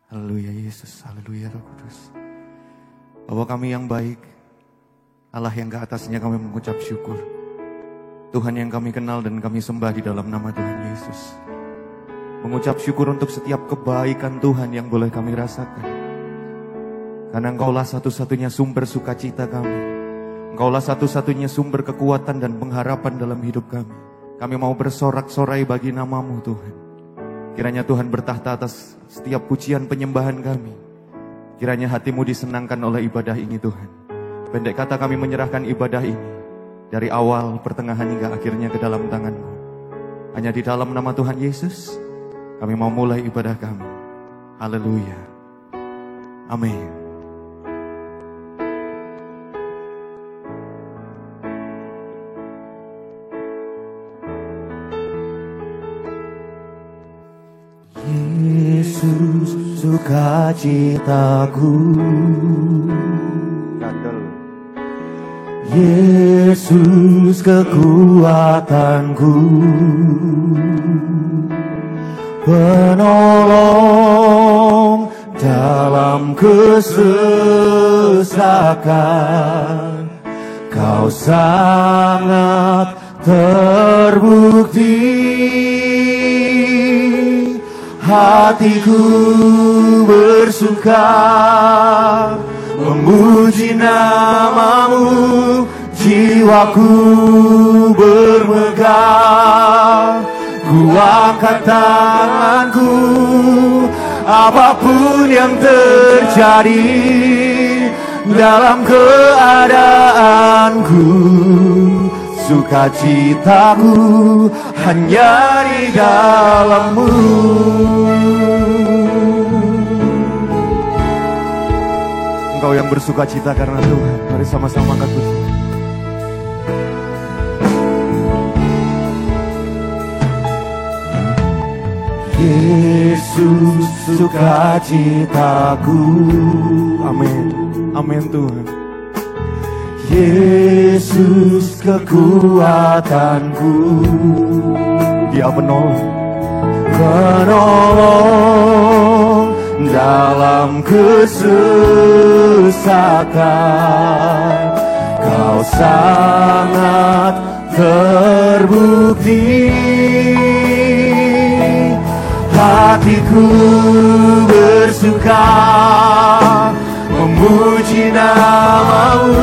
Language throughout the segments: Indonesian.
Haleluya Yesus, haleluya Roh Kudus. Bapa kami yang baik, Allah yang ke atasnya kami mengucap syukur. Tuhan yang kami kenal dan kami sembah di dalam nama Tuhan Yesus. Mengucap syukur untuk setiap kebaikan Tuhan yang boleh kami rasakan. Karena Engkaulah satu-satunya sumber sukacita kami. Engkaulah satu-satunya sumber kekuatan dan pengharapan dalam hidup kami. Kami mau bersorak-sorai bagi nama-Mu Tuhan. Kiranya Tuhan bertahta atas setiap pujian penyembahan kami. Kiranya hati-Mu disenangkan oleh ibadah ini Tuhan. Pendek kata kami menyerahkan ibadah ini. Dari awal, pertengahan hingga akhirnya ke dalam tangan-Mu. Hanya di dalam nama Tuhan Yesus, kami mau mulai ibadah kami. Haleluya. Amin. Yesus sukacitaku, Yesus kekuatanku, penolong dalam kesesakan. Kau sangat terbukti. Hatiku bersuka memuji nama-Mu, jiwaku bermegah. Ku angkat tanganku, apapun yang terjadi dalam keadaanku. Sukacitaku hanya di dalam-Mu. Engkau yang bersukacita karena Tuhan. Mari sama-sama angkat puji. Yesus sukacitaku. Amin. Amin Tuhan. Yesus kekuatanku, Dia penolong dalam kesesakan. Kau sangat terbukti. Hatiku bersuka memuji nama-Mu,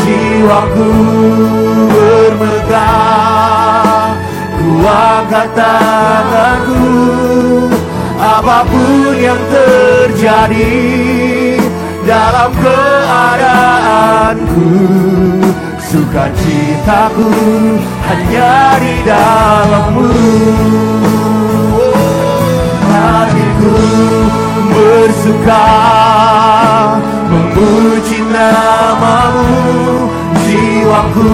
jiwaku bermegah. Ku angkat tanganku, apapun yang terjadi dalam keadaanku. Sukacitaku hanya di dalam-Mu. Hatiku bersuka memuji nama-Mu, jiwaku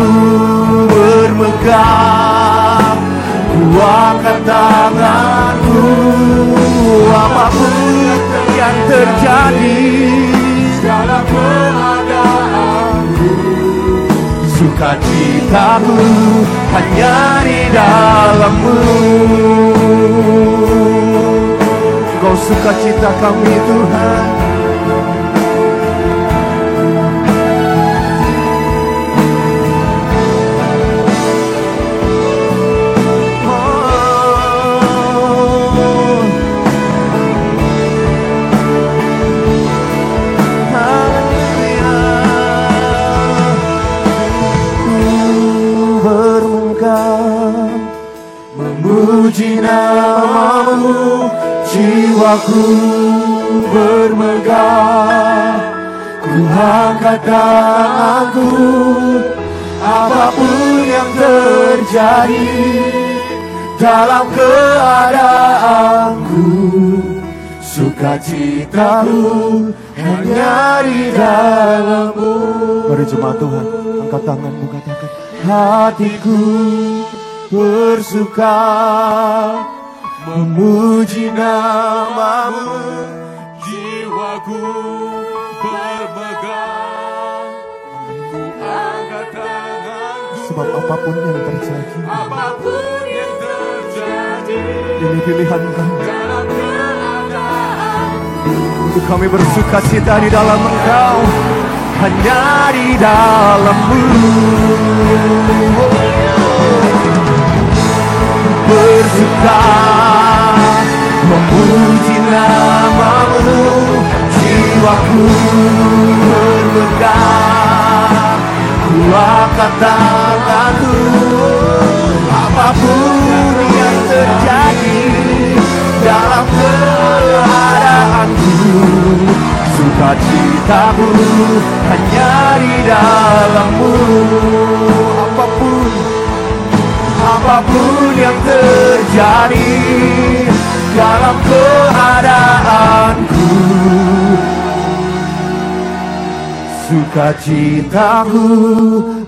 bermegah. Ku angkat tanganku, apapun yang terjadi dalam keadaanku. Sukacitaku hanya di dalam-Mu. Kau sukacita kami Tuhan. Memuji nama-Mu, jiwaku bermegah. Ku angkat tanganku, apapun yang terjadi dalam keadaanku. Sukacitaku hanya di dalam-Mu. Mari jemaat Tuhan, angkat tanganmu, katakan, hatiku bersuka memuji nama-Mu, jiwaku bermegah. Ku angkat tanganku, sebab apapun yang terjadi, ini pilihan kami. Dalam keadaanku Kami bersuka cita di dalam Engkau, hanya di dalam-Mu. Bersuka memuji nama-Mu, jiwaku bermegah. Ku angkat tanganku, apapun yang terjadi dalam keadaanku, sukacitaku hanya di dalam-Mu. Apapun yang terjadi dalam keadaanku, sukacitaku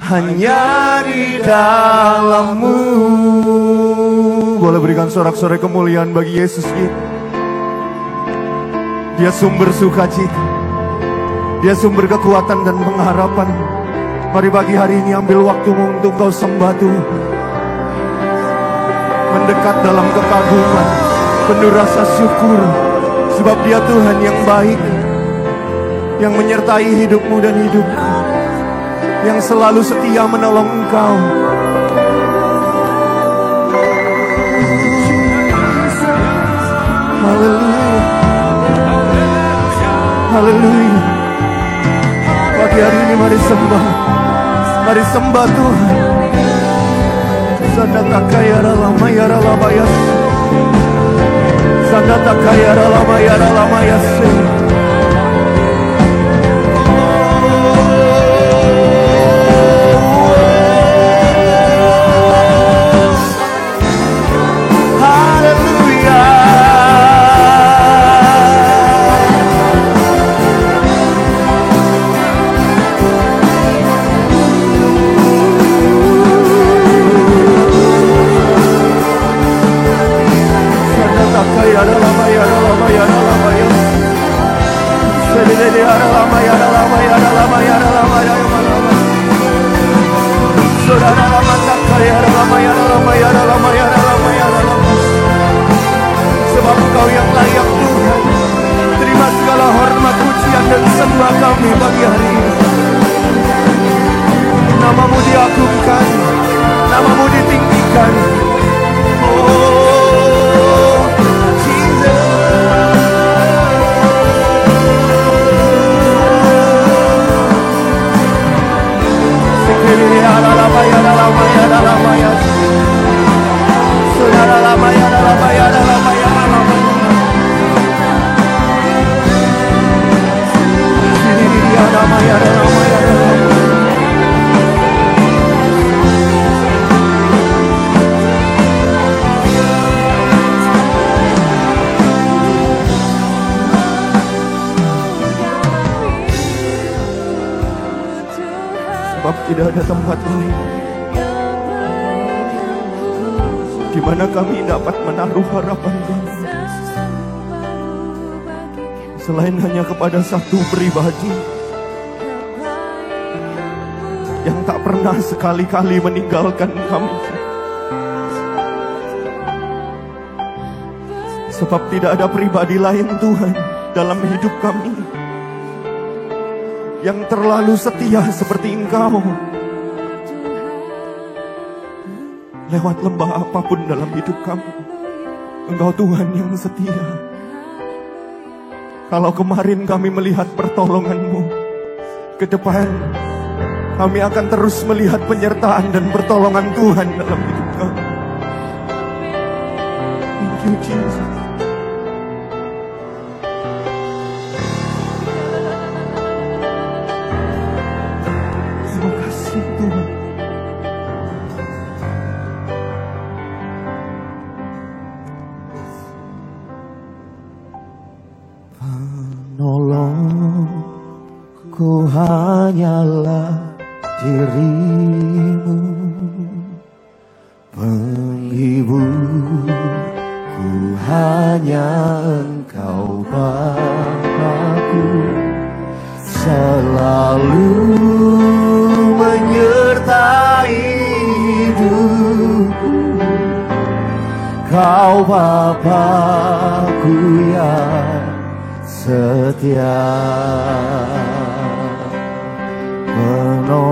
hanya di dalam-Mu. Boleh berikan sorak-sorai kemuliaan bagi Yesus kita. Dia sumber sukacita, Dia sumber kekuatan dan pengharapan. Mari pagi hari ini ambil waktumu untuk kau sembah Tuhan, mendekat dalam kekaguman, penuh rasa syukur, sebab Dia Tuhan yang baik, yang menyertai hidupmu dan hidupku, yang selalu setia menolong engkau. Haleluya, haleluya. Pagi hari ini mari sembah Tuhan. Sandatakayara lama yara lamayas, sandatakayara lama yara lamayas. Sebab Engkau yang layak Tuhan. Terima segala hormat, pujian dan sembah kami pagi hari ini. Nama-Mu diagungkan, nama-Mu ditinggikan. Oh Jesus, sebab tidak ada tempat lain di mana kami dapat menaruh harapan kami selain hanya kepada satu pribadi yang tak pernah sekali-kali meninggalkan kami. Sebab tidak ada pribadi lain Tuhan dalam hidup kami yang terlalu setia seperti Engkau. Lewat lembah apapun dalam hidup kami, Engkau Tuhan yang setia. Kalau kemarin kami melihat pertolongan-Mu, ke depan kami akan terus melihat penyertaan dan pertolongan Tuhan dalam hidup kami. Thank you Jesus. Terima kasih Tuhan. Penolongku hanyalah diri-Mu, penghiburku hanya Engkau Bapa-Ku, selalu menyertai hidupku. Kau Bapa-Ku yang setia, penolongku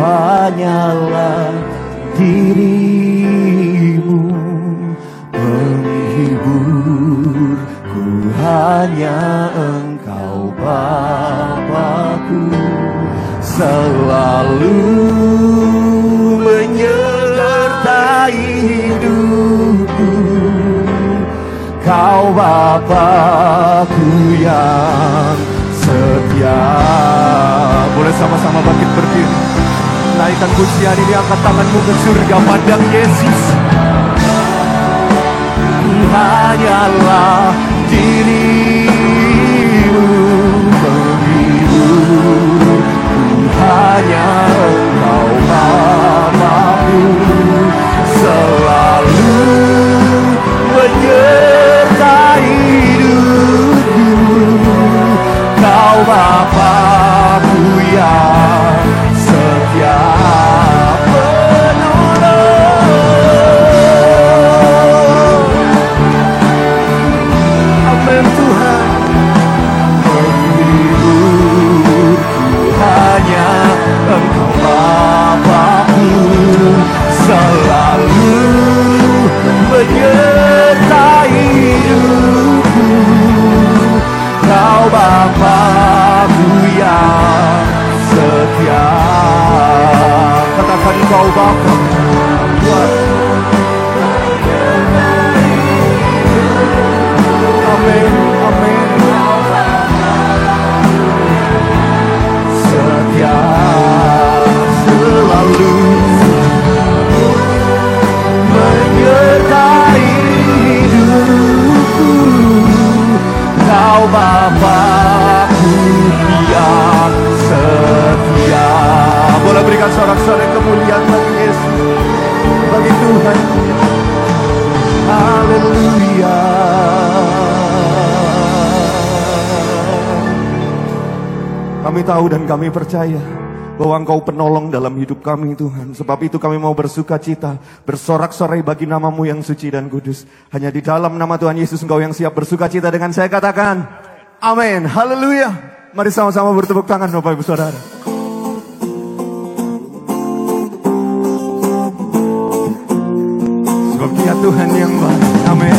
hanyalah dirimu, penghiburku hanya Engkau Bapa-Ku, selalu menyertai hidupku. Kau Bapa-Ku yang setia. Boleh sama-sama bangkit berdiri, naikkan pujian ini, angkat tanganmu ke surga, pandang Yesus. Hanyalah dirimu, penghibur, hanya Engkau Bapa-Ku, selalu menyertai hidupku. Kau Bapa-Ku yang setia, penolong. Amin Tuhan. Penghiburku hanya Engkau Bapa-Ku, selalu menyertai hidupku. Kau Bapa-Ku yang setia. Katakan Kau Bapa. Amin, amin. Setia, selalu menyertai hidupku. Kau Bapa-Ku yang setia. Boleh berikan sorak-sorai kemuliaan bagi Yesus, bagi Tuhan. Haleluya. Kami tahu dan kami percaya bahwa Engkau penolong dalam hidup kami Tuhan. Sebab itu kami mau bersuka cita, bersorak-sorai bagi nama-Mu yang suci dan kudus. Hanya di dalam nama Tuhan Yesus Engkau yang siap bersuka cita dengan saya katakan amin. Haleluya. Mari sama-sama bertepuk tangan Bapak Ibu Saudara. Sebab Dia Tuhan yang baik. Amin.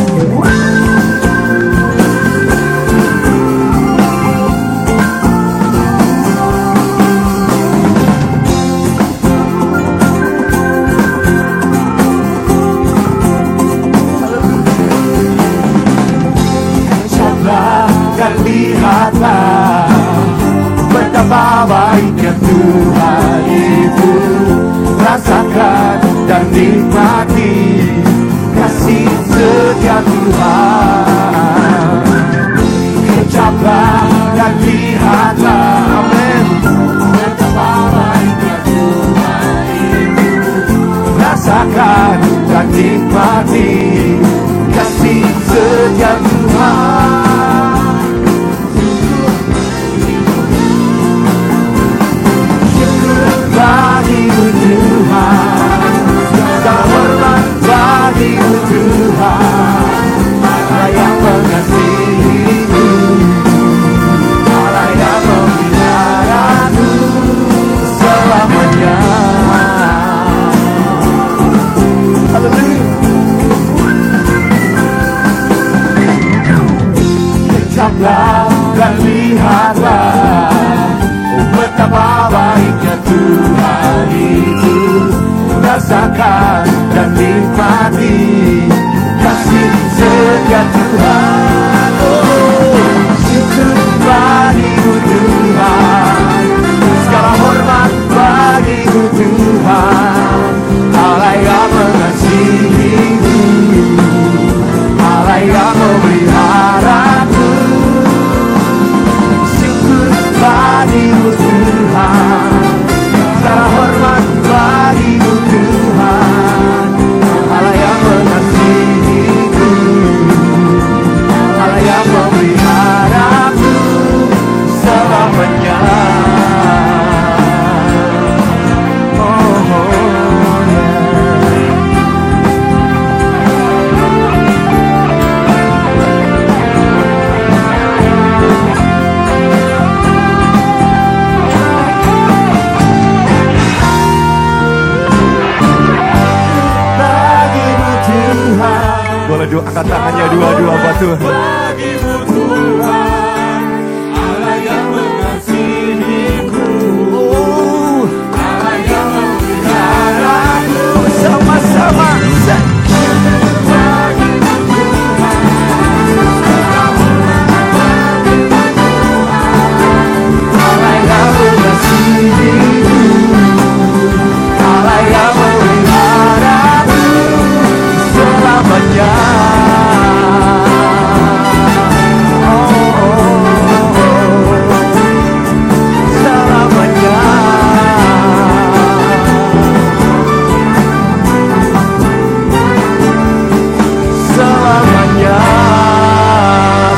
Lihatlah betapa baiknya Tuhan itu, rasakan dan nikmati kasih setia Tuhan. Kecaplah dan lihatlah, amin, betapa baiknya Tuhan itu, rasakan dan nikmati kasih setia Tuhan. Bagi-Mu Tuhan, segala hormat bagi-Mu Tuhan, Allah yang mengasihi-Mu, Allah yang memelihara-Mu selamanya. Haleluya. Kecaplah dan lihatlah betapa baiknya Tuhan itu, rasakan dan nikmati kasih setia Tuhan. Oh, syukur bagi-Mu Tuhan, segala hormat bagi-Mu Tuhan, Allah yang mengasihi-Mu, Allah yang memelihara-Mu. Bagi-Mu Tuhan, segala hormat bagi-Mu Tuhan, Allah yang mengasihi. Boleh angkat tangannya dua-dua buat Tuhan. Bagimu Tuhan, Allah yang mengasihiku, Allah yang memeliharaku. Sama-sama. Allah yang mengasihiku, Allah yang memeliharaku selamanya.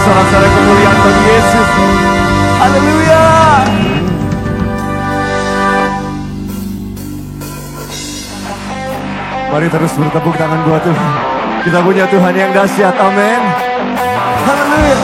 Sorak-sorai kemuliaan bagi Yesus. Haleluya. Mari terus bertepuk tangan buat Tuhan. Kita punya Tuhan yang dahsyat. Amin. Haleluya.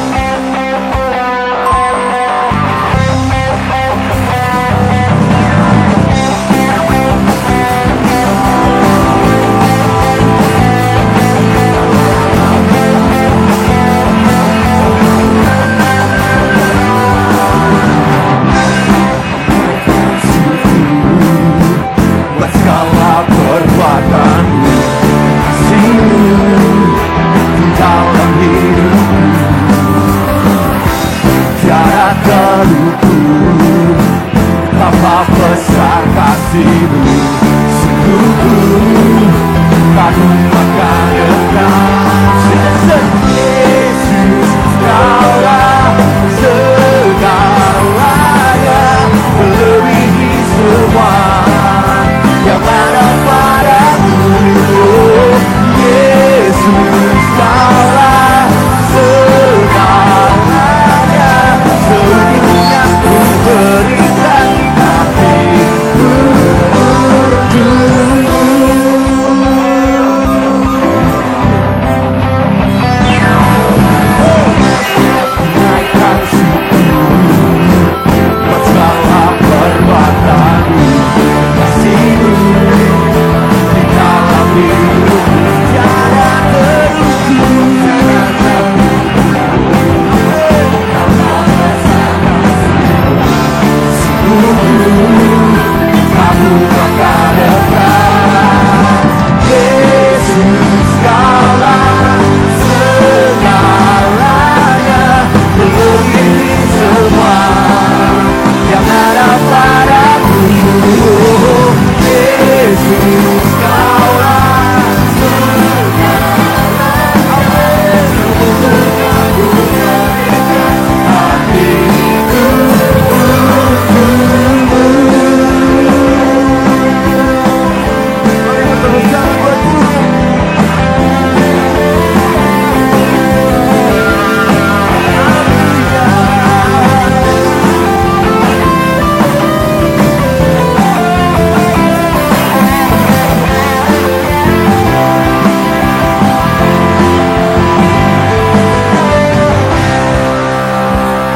Segala perbuatanmu, kasihmu di dalam hidupku, tiada terukur betapa besar kasihmu. Sungguh kagum akan Engkau, Yesus, Kaulah segalanya, melebihi semua yang ada padaku. Yesus, Kaulah segalanya, seluruhnya ku berikan hatiku. Naikkan syukur buat segala perbuatanmu, kasihmu di dalam hidupku, tiada terukur. Kamu akan datang, Yesus, Kaulah segalanya, melebihi semua yang ada padaku. Yesus, Kaulah segalanya, seluruhnya ku berikan hatiku.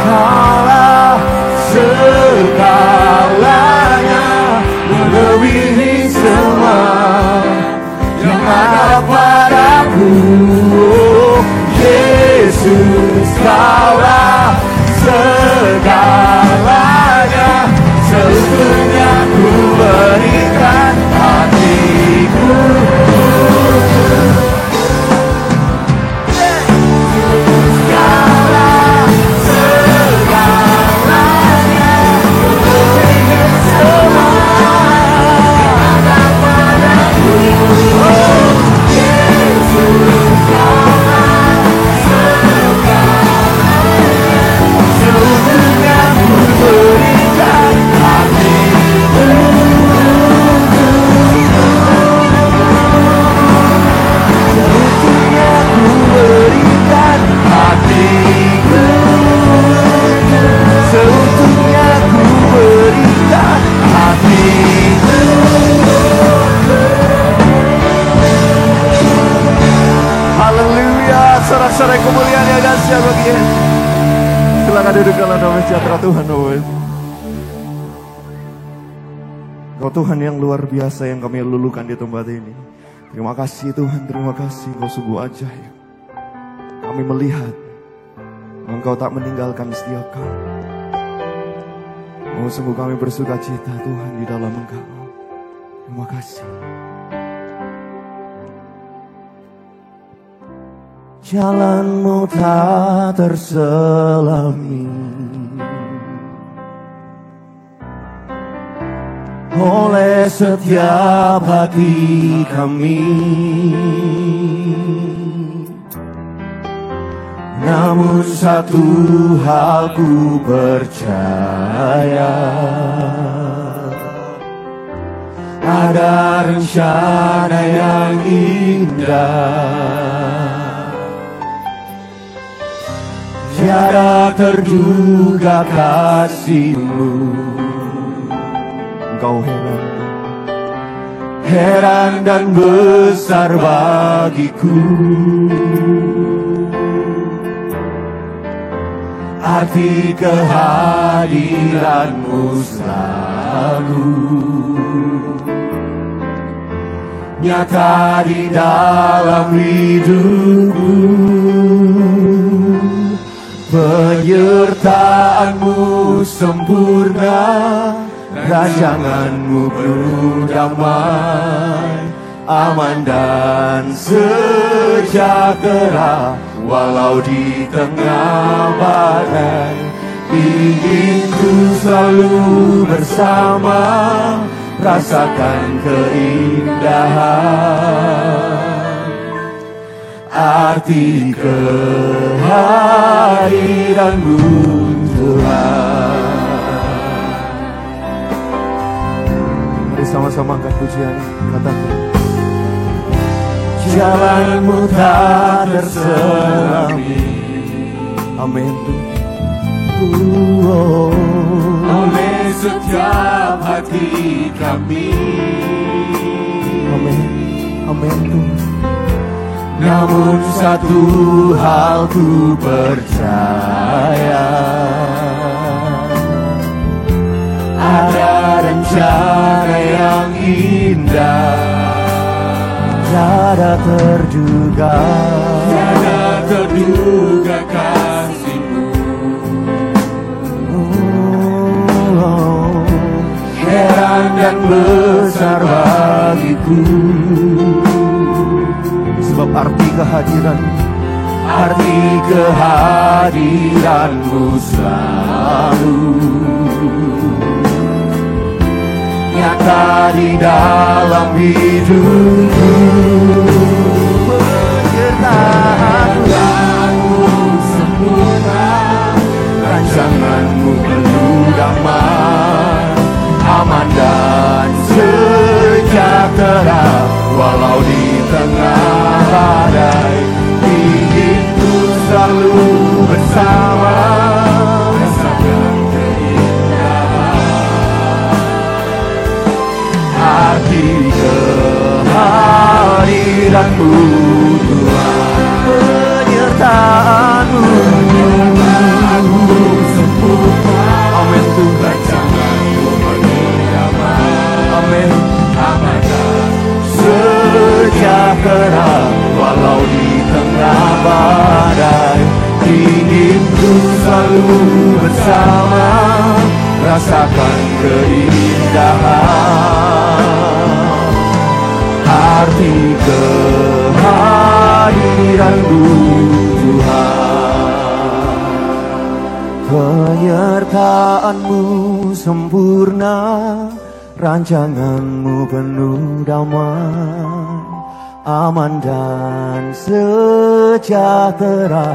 Kaulah segalanya, melebihi semua yang ada padaku. Yesus, Kaulah segalanya, seluruhnya ku berikan hatiku. Kaulah segalanya, melebihi semua yang ada padaku. Yesus, Kaulah segalanya, seluruhnya ku berikan hatiku. Seluruhnya ku berikan hatiku. Seutuhnya ku berikan hatiku. Haleluya. Sorak-sorai kemuliaan yang dahsyat bagi Yesus. Silakan duduk dalam damai sejahtera Tuhan. Kau Tuhan yang luar biasa yang kami lulukan di tempat ini. Terima kasih Tuhan, terima kasih. Kau sungguh ajaib. Kami melihat Engkau tak meninggalkan setiap kami. Oh, sungguh kami bersuka cita Tuhan di dalam Engkau. Terima kasih. Jalanmu tak terselami oleh setiap hati kami, namun satu hal ku percaya, ada rencana yang indah. Tiada terduga kasih-Mu. Engkau Heran dan besar bagiku. Arti kehadiran-Mu selalu nyata di dalam hidupku. Penyertaan-Mu sempurna, rancangan-Mu penuh damai, aman dan sejahtera. Walau di tengah badai, ingin ku selalu bersama, rasakan keindahan. Arti kehadiran-Mu Tuhan. Mari sama-sama angkat pujian, katakan. Jalan-Mu tak terselami. Amin. Oleh setiap hati kami. Amin. Amin. Namun satu hal ku percaya, ada rencana yang indah. Tiada terduga kasih-Mu. Heran dan besar bagiku. sebab arti kehadiran-Mu selalu nyata di dalam hidupku. Penyertaan-Mu sempurna, rancangan-Mu penuh damai, aman dan sejahtera. Walau di tengah badai, ingin ku selalu bersama, rasakan keindahan. Arti kehadiran-Mu Tuhan. Penyertaan-Mu sempurna. Amin Tuhan. Rancangan-Mu penuh damai. Amin. Aman dan sejahtera. Walau di tengah badai, ingin ku selalu bersama, rasakan keindahan. Arti kehadiran-Mu Tuhan. Penyertaan-Mu sempurna, rancangan-Mu penuh damai, aman dan sejahtera.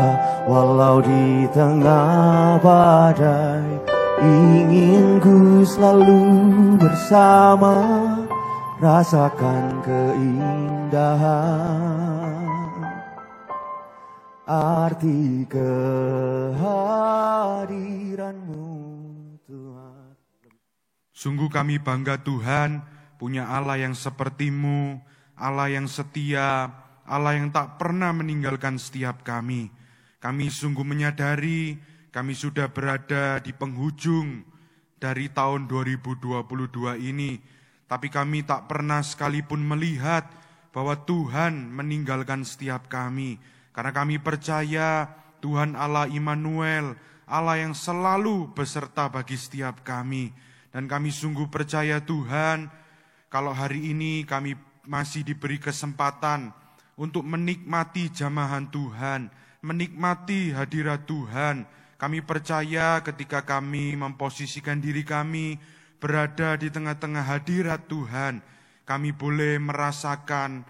Walau di tengah badai, ingin ku selalu bersama, rasakan keindahan. Arti kehadiran-Mu Tuhan. Sungguh kami bangga Tuhan, punya Allah yang seperti-Mu, Allah yang setia, Allah yang tak pernah meninggalkan setiap kami. Kami sungguh menyadari kami sudah berada di penghujung dari tahun 2022 ini, tapi kami tak pernah sekalipun melihat bahwa Tuhan meninggalkan setiap kami. Karena kami percaya Tuhan Allah Immanuel, Allah yang selalu beserta bagi setiap kami. Dan kami sungguh percaya Tuhan, kalau hari ini kami masih diberi kesempatan untuk menikmati jamahan Tuhan, menikmati hadirat Tuhan. Kami percaya ketika kami memposisikan diri kami berada di tengah-tengah hadirat Tuhan, kami boleh merasakan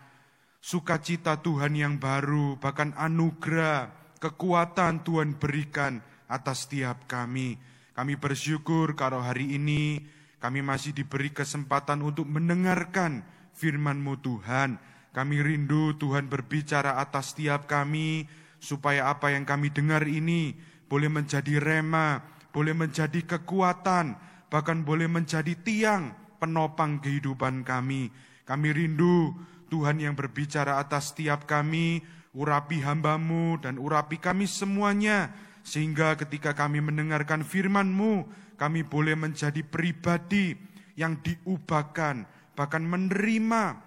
sukacita Tuhan yang baru, bahkan anugerah, kekuatan Tuhan berikan atas setiap kami. Kami bersyukur kalau hari ini kami masih diberi kesempatan untuk mendengarkan firman-Mu Tuhan. Kami rindu Tuhan berbicara atas setiap kami, supaya apa yang kami dengar ini boleh menjadi rema, boleh menjadi kekuatan, bahkan boleh menjadi tiang penopang kehidupan kami. Kami rindu Tuhan yang berbicara atas setiap kami, urapi hamba-Mu dan urapi kami semuanya, sehingga ketika kami mendengarkan firman-Mu, kami boleh menjadi pribadi yang diubahkan, bahkan menerima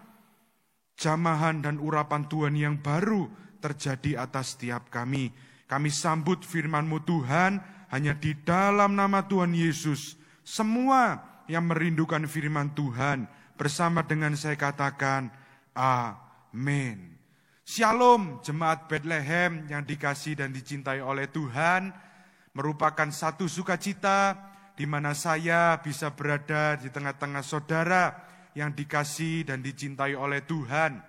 jamahan dan urapan Tuhan yang baru terjadi atas setiap kami. Kami sambut firman-Mu Tuhan hanya di dalam nama Tuhan Yesus. Semua yang merindukan firman Tuhan, bersama dengan saya katakan, amin. Shalom jemaat Bethlehem yang dikasihi dan dicintai oleh Tuhan. Merupakan satu sukacita di mana saya bisa berada di tengah-tengah saudara yang dikasihi dan dicintai oleh Tuhan.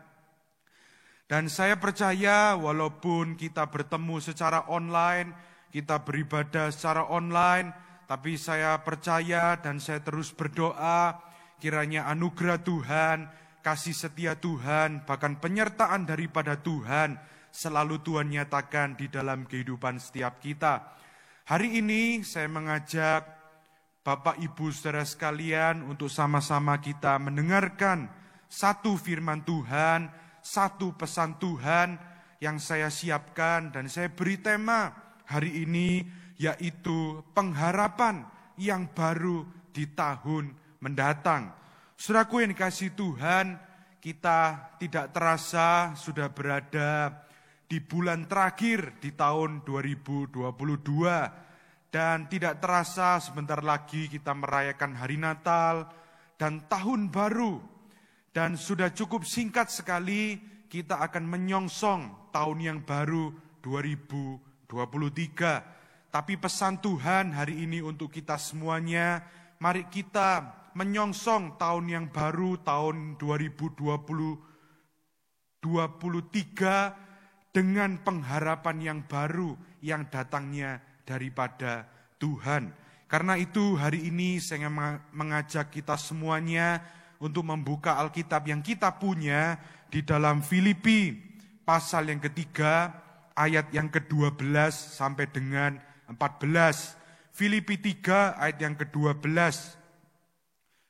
Dan saya percaya walaupun kita bertemu secara online, kita beribadah secara online, tapi saya percaya dan saya terus berdoa kiranya anugerah Tuhan, kasih setia Tuhan, bahkan penyertaan daripada Tuhan selalu Tuhan nyatakan di dalam kehidupan setiap kita. Hari ini saya mengajak Bapak Ibu saudara sekalian untuk sama-sama kita mendengarkan satu firman Tuhan, satu pesan Tuhan yang saya siapkan dan saya beri tema hari ini, yaitu pengharapan yang baru di tahun mendatang. Saudaraku yang dikasihi Tuhan, kita tidak terasa sudah berada di bulan terakhir di tahun 2022 dan tidak terasa sebentar lagi kita merayakan hari Natal dan tahun baru. Dan sudah cukup singkat sekali kita akan menyongsong tahun yang baru 2023. Tapi pesan Tuhan hari ini untuk kita semuanya, mari kita menyongsong tahun yang baru, tahun 2023 dengan pengharapan yang baru yang datangnya daripada Tuhan. Karena itu hari ini saya mengajak kita semuanya untuk membuka Alkitab yang kita punya di dalam Filipi pasal yang ketiga, ayat yang ke-12 sampai dengan 14. Filipi 3 ayat yang ke-12.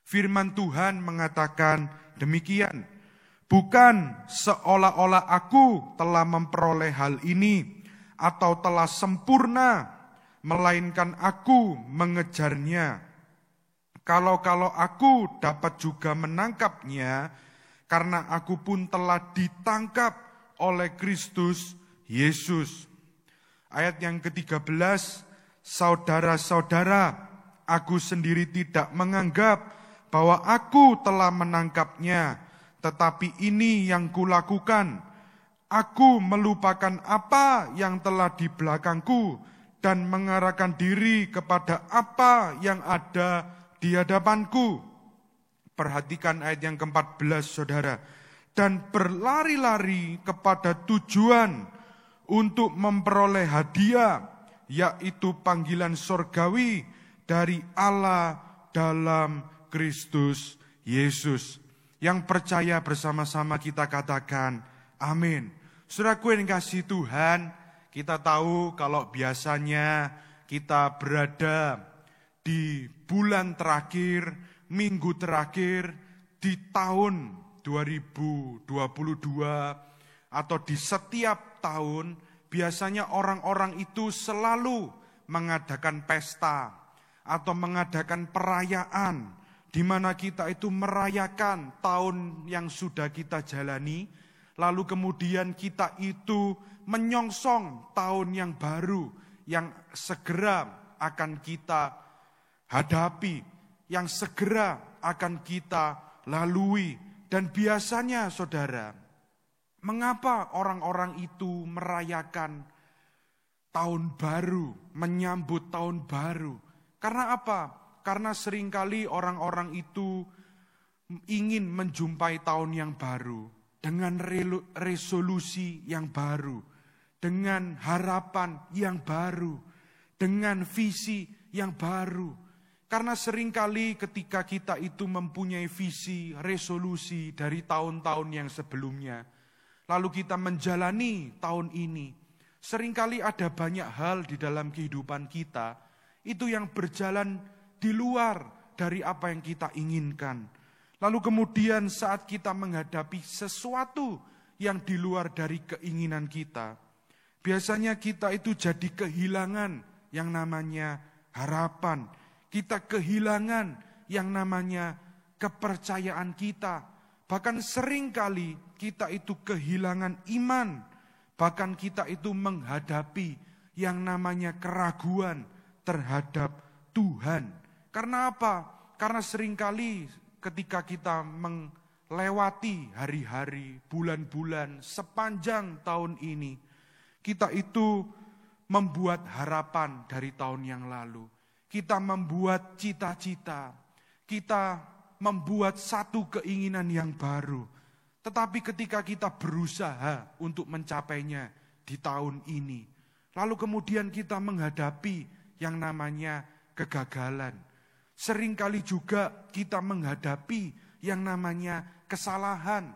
Firman Tuhan mengatakan demikian. Bukan seolah-olah aku telah memperoleh hal ini atau telah sempurna, melainkan aku mengejarnya. Kalau aku dapat juga menangkapnya, karena aku pun telah ditangkap oleh Kristus Yesus. Ayat yang ke-13, saudara-saudara, aku sendiri tidak menganggap bahwa aku telah menangkapnya, tetapi ini yang kulakukan. Aku melupakan apa yang telah di belakangku dan mengarahkan diri kepada apa yang ada di hadapanku. Perhatikan ayat yang ke-14 saudara. Dan berlari-lari kepada tujuan untuk memperoleh hadiah, yaitu panggilan surgawi dari Allah dalam Kristus Yesus. Yang percaya bersama-sama kita katakan amin. Saudaraku yang kasih Tuhan, kita tahu kalau biasanya kita berada di bulan terakhir, minggu terakhir di tahun 2022 atau di setiap tahun, biasanya orang-orang itu selalu mengadakan pesta atau mengadakan perayaan di mana kita itu merayakan tahun yang sudah kita jalani, Lalu kemudian kita itu menyongsong tahun yang baru yang segera akan kita hadapi, yang segera akan kita lalui. Dan biasanya saudara, mengapa orang-orang itu merayakan tahun baru, menyambut tahun baru? Karena apa? Karena seringkali orang-orang itu ingin menjumpai tahun yang baru dengan resolusi yang baru, dengan harapan yang baru, dengan visi yang baru. Karena seringkali ketika kita itu mempunyai visi, resolusi dari tahun-tahun yang sebelumnya, lalu kita menjalani tahun ini, seringkali ada banyak hal di dalam kehidupan kita, itu yang berjalan di luar dari apa yang kita inginkan. Lalu kemudian saat kita menghadapi sesuatu yang di luar dari keinginan kita, biasanya kita itu jadi kehilangan yang namanya harapan. Kita kehilangan yang namanya kepercayaan kita. Bahkan seringkali kita itu kehilangan iman. Bahkan kita itu menghadapi yang namanya keraguan terhadap Tuhan. Karena apa? Karena seringkali ketika kita melewati hari-hari, bulan-bulan sepanjang tahun ini, kita itu membuat harapan dari tahun yang lalu. Kita membuat cita-cita, kita membuat satu keinginan yang baru. Tetapi ketika kita berusaha untuk mencapainya di tahun ini, lalu kemudian kita menghadapi yang namanya kegagalan. Seringkali juga kita menghadapi yang namanya kesalahan.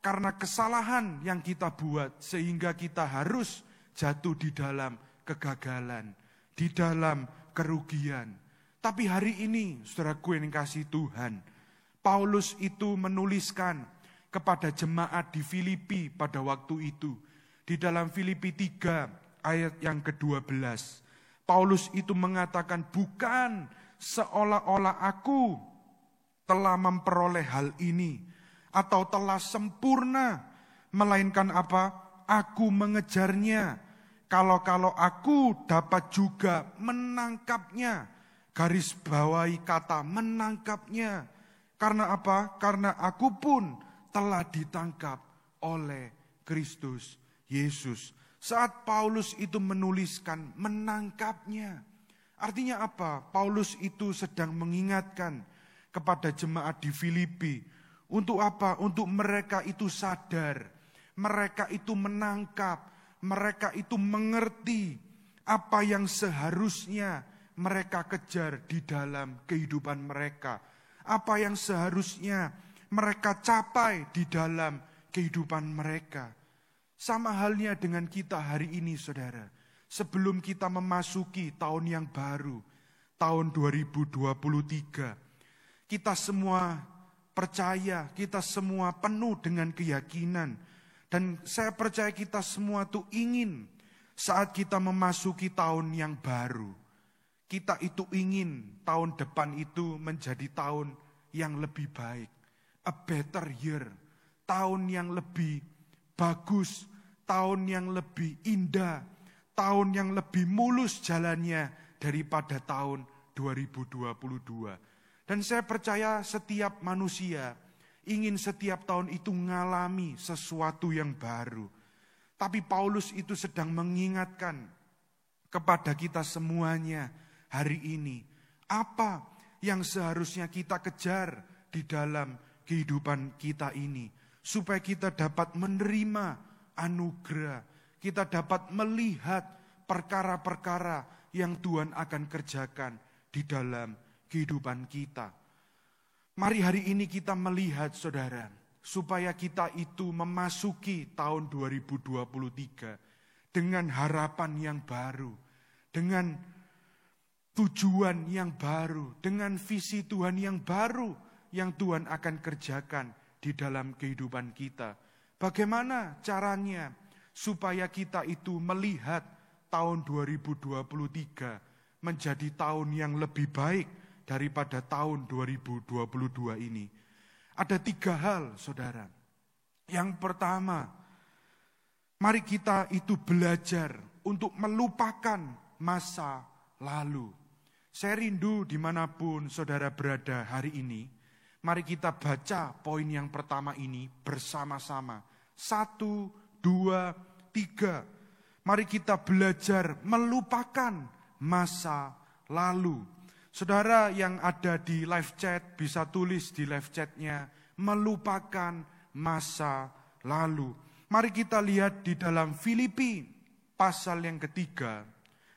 Karena kesalahan yang kita buat sehingga kita harus jatuh di dalam kegagalan, di dalam kerugian. Tapi hari ini, saudaraku yang kasih Tuhan, Paulus itu menuliskan kepada jemaat di Filipi pada waktu itu. Di dalam Filipi 3 ayat yang ke-12. Paulus itu mengatakan, bukan seolah-olah aku telah memperoleh hal ini atau telah sempurna, melainkan apa? Aku mengejarnya. Kalau aku dapat juga menangkapnya. Garis bawahi kata menangkapnya. Karena apa? Karena aku pun telah ditangkap oleh Kristus Yesus. Saat Paulus itu menuliskan menangkapnya. Artinya apa? Paulus itu sedang mengingatkan kepada jemaat di Filipi. Untuk apa? Untuk mereka itu sadar. Mereka itu menangkap. Mereka itu mengerti apa yang seharusnya mereka kejar di dalam kehidupan mereka. Apa yang seharusnya mereka capai di dalam kehidupan mereka. Sama halnya dengan kita hari ini, saudara. Sebelum kita memasuki tahun yang baru, tahun 2023, kita semua percaya, kita semua penuh dengan keyakinan. Dan saya percaya kita semua tuh ingin saat kita memasuki tahun yang baru. Kita itu ingin tahun depan itu menjadi tahun yang lebih baik. A better year. Tahun yang lebih bagus. Tahun yang lebih indah. Tahun yang lebih mulus jalannya daripada tahun 2022. Dan saya percaya setiap manusia ingin setiap tahun itu mengalami sesuatu yang baru. Tapi Paulus itu sedang mengingatkan kepada kita semuanya hari ini. Apa yang seharusnya kita kejar di dalam kehidupan kita ini. Supaya kita dapat menerima anugerah. Kita dapat melihat perkara-perkara yang Tuhan akan kerjakan di dalam kehidupan kita. Mari hari ini kita melihat, saudara, supaya kita itu memasuki tahun 2023 dengan harapan yang baru, dengan tujuan yang baru, dengan visi Tuhan yang baru yang Tuhan akan kerjakan di dalam kehidupan kita. Bagaimana caranya supaya kita itu melihat tahun 2023 menjadi tahun yang lebih baik daripada tahun 2022 ini. Ada 3 hal, saudara. Yang pertama, Mari kita itu belajar untuk melupakan masa lalu. Saya rindu dimanapun saudara berada hari ini. Mari kita baca poin yang pertama ini bersama-sama. 1, 2, 3. Mari kita belajar melupakan masa lalu. Saudara yang ada di live chat bisa tulis di live chatnya, melupakan masa lalu. Mari kita lihat di dalam Filipi pasal yang ketiga,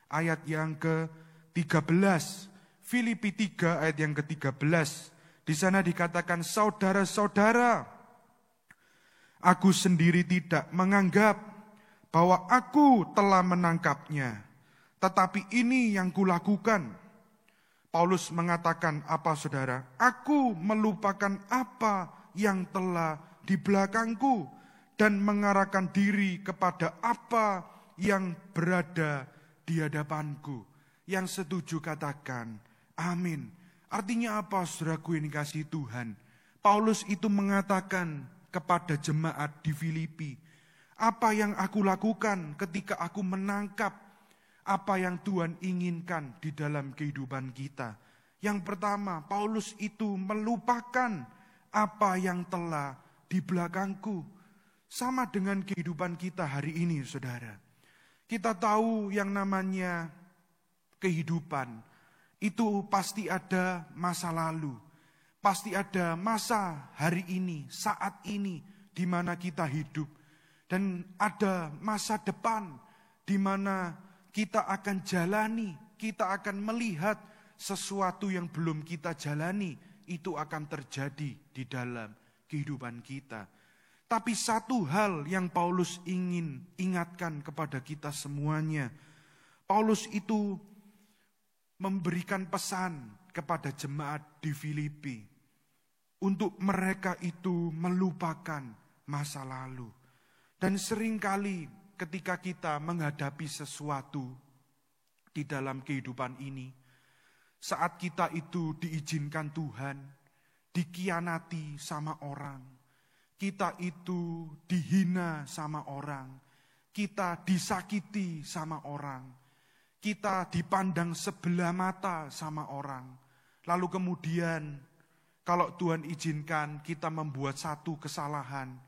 ayat yang ke-13. Filipi 3 ayat yang ke-13. Di sana dikatakan, saudara-saudara, aku sendiri tidak menganggap bahwa aku telah menangkapnya, tetapi ini yang kulakukan. Paulus mengatakan apa saudara? Aku melupakan apa yang telah di belakangku dan mengarahkan diri kepada apa yang berada di hadapanku. Yang setuju katakan amin. Artinya apa saudaraku yang dikasihi Tuhan? Paulus itu mengatakan kepada jemaat di Filipi, apa yang aku lakukan ketika aku menangkap apa yang Tuhan inginkan di dalam kehidupan kita. Yang pertama, Paulus itu melupakan apa yang telah di belakangku. Sama dengan kehidupan kita hari ini, saudara. Kita tahu yang namanya kehidupan, itu pasti ada masa lalu. Pasti ada masa hari ini, saat ini, di mana kita hidup. Dan ada masa depan, di mana kita akan jalani, kita akan melihat sesuatu yang belum kita jalani, itu akan terjadi di dalam kehidupan kita. Tapi satu hal yang Paulus ingin ingatkan kepada kita semuanya. Paulus itu memberikan pesan kepada jemaat di Filipi. Untuk mereka itu melupakan masa lalu. Dan seringkali ketika kita menghadapi sesuatu di dalam kehidupan ini, saat kita itu diizinkan Tuhan, dikhianati sama orang, kita itu dihina sama orang, kita disakiti sama orang, kita dipandang sebelah mata sama orang. Lalu kemudian kalau Tuhan izinkan kita membuat satu kesalahan,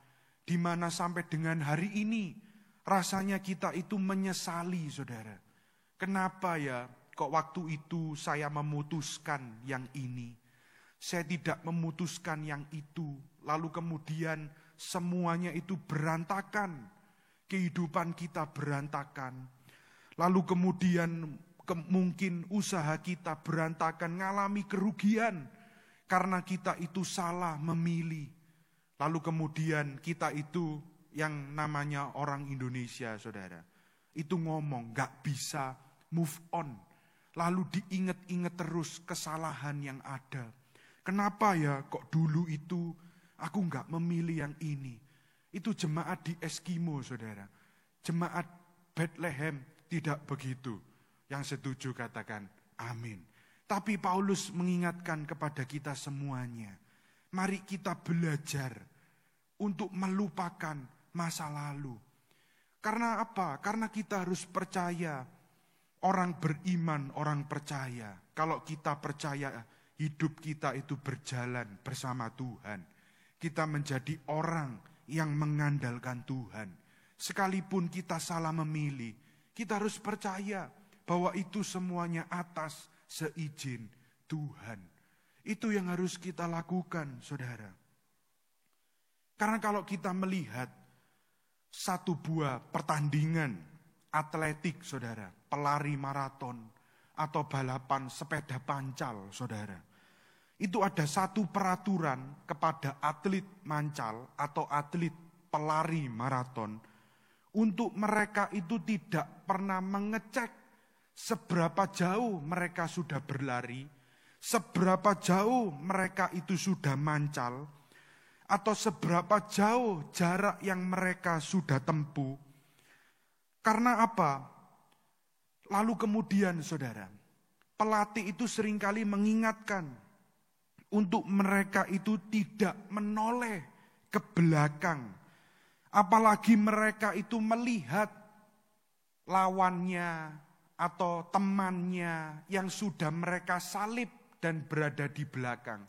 di mana sampai dengan hari ini rasanya kita itu menyesali, saudara. Kenapa ya kok waktu itu saya memutuskan yang ini, saya tidak memutuskan yang itu. Lalu kemudian semuanya itu berantakan. Kehidupan kita berantakan. Lalu kemudian mungkin usaha kita berantakan, ngalami kerugian. Karena kita itu salah memilih. Lalu kemudian kita itu yang namanya orang Indonesia, saudara. Itu ngomong gak bisa move on. Lalu diingat-ingat terus kesalahan yang ada. Kenapa ya kok dulu itu aku gak memilih yang ini. Itu jemaat di Eskimo, saudara. Jemaat Bethlehem tidak begitu. Yang setuju katakan amin. Tapi Paulus mengingatkan kepada kita semuanya. Mari kita belajar untuk melupakan masa lalu. Karena apa? Karena kita harus percaya. Orang beriman, orang percaya. Kalau kita percaya hidup kita itu berjalan bersama Tuhan. Kita menjadi orang yang mengandalkan Tuhan. Sekalipun kita salah memilih, kita harus percaya bahwa itu semuanya atas seizin Tuhan. Itu yang harus kita lakukan, saudara. Karena kalau kita melihat satu buah pertandingan atletik, saudara, pelari maraton atau balapan sepeda pancal, saudara. Itu ada satu peraturan kepada atlet mancal atau atlet pelari maraton. Untuk mereka itu tidak pernah mengecek seberapa jauh mereka sudah berlari, seberapa jauh mereka itu sudah mancal, atau seberapa jauh jarak yang mereka sudah tempuh. Karena apa? Lalu kemudian, saudara, pelatih itu seringkali mengingatkan untuk mereka itu tidak menoleh ke belakang Apalagi mereka itu melihat lawannya atau temannya yang sudah mereka salib dan berada di belakang.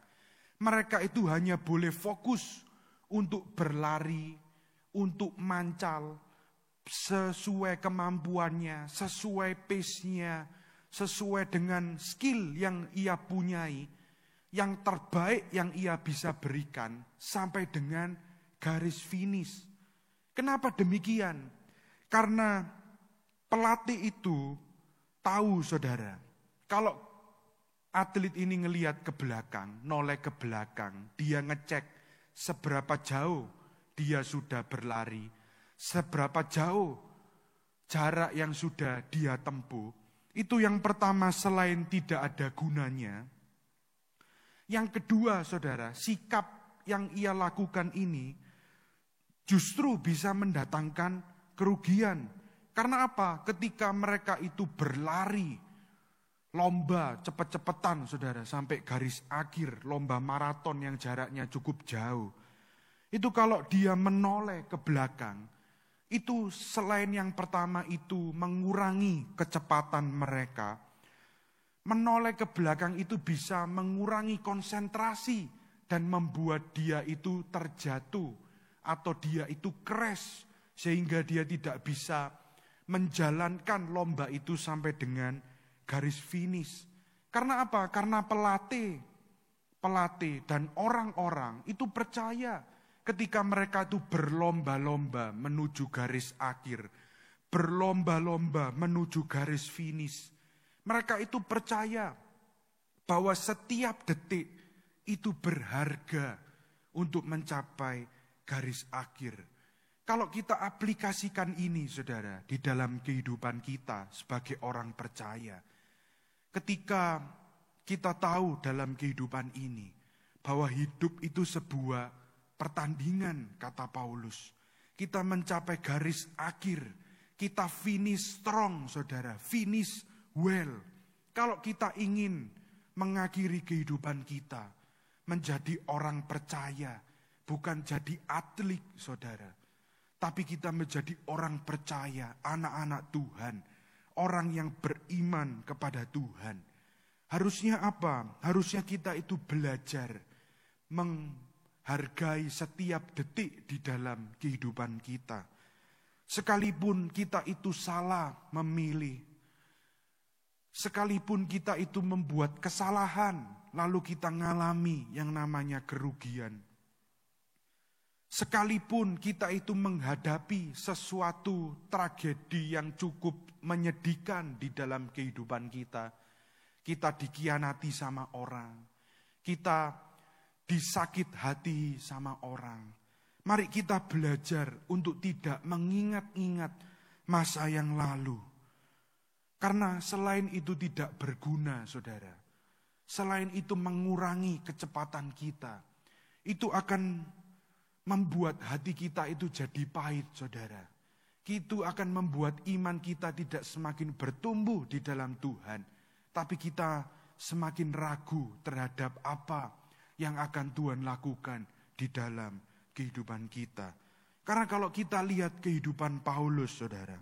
Mereka itu hanya boleh fokus untuk berlari, untuk mancal, sesuai kemampuannya, sesuai pace-nya, sesuai dengan skill yang ia punyai, yang terbaik yang ia bisa berikan sampai dengan garis finish. Kenapa demikian? Karena pelatih itu tahu, saudara, kalau atlet ini ngelihat ke belakang, noleh ke belakang, dia ngecek seberapa jauh dia sudah berlari, seberapa jauh jarak yang sudah dia tempuh. Itu yang pertama, selain tidak ada gunanya. Yang kedua, saudara, sikap yang ia lakukan ini justru bisa mendatangkan kerugian. Karena apa? Ketika mereka itu berlari, lomba cepet-cepetan, saudara, sampai garis akhir, lomba maraton yang jaraknya cukup jauh. Itu kalau dia menoleh ke belakang, itu selain yang pertama itu mengurangi kecepatan mereka, menoleh ke belakang itu bisa mengurangi konsentrasi dan membuat dia itu terjatuh atau dia itu crash sehingga dia tidak bisa menjalankan lomba itu sampai dengan garis finish. Karena apa? Karena pelatih dan orang-orang itu percaya ketika mereka itu berlomba-lomba menuju garis akhir, berlomba-lomba menuju garis finish. Mereka itu percaya bahwa setiap detik itu berharga untuk mencapai garis akhir. Kalau kita aplikasikan ini, saudara, di dalam kehidupan kita sebagai orang percaya, ketika kita tahu dalam kehidupan ini bahwa hidup itu sebuah pertandingan, kata Paulus. Kita mencapai garis akhir. Kita finish strong, saudara. Finish well. Kalau kita ingin mengakhiri kehidupan kita, menjadi orang percaya, bukan jadi atlet, saudara. Tapi kita menjadi orang percaya, anak-anak Tuhan. Orang yang beriman kepada Tuhan. Harusnya apa? Harusnya kita itu belajar menghargai setiap detik di dalam kehidupan kita. Sekalipun kita itu salah memilih, sekalipun kita itu membuat kesalahan, lalu kita ngalami yang namanya kerugian. Sekalipun kita itu menghadapi sesuatu tragedi yang cukup menyedihkan di dalam kehidupan kita. Kita dikhianati sama orang, kita disakit hati sama orang. Mari kita belajar untuk tidak mengingat-ingat masa yang lalu. Karena selain itu tidak berguna, saudara. Selain itu mengurangi kecepatan kita. Itu akan membuat hati kita itu jadi pahit, saudara. Itu akan membuat iman kita tidak semakin bertumbuh di dalam Tuhan. Tapi kita semakin ragu terhadap apa yang akan Tuhan lakukan di dalam kehidupan kita. Karena kalau kita lihat kehidupan Paulus, saudara.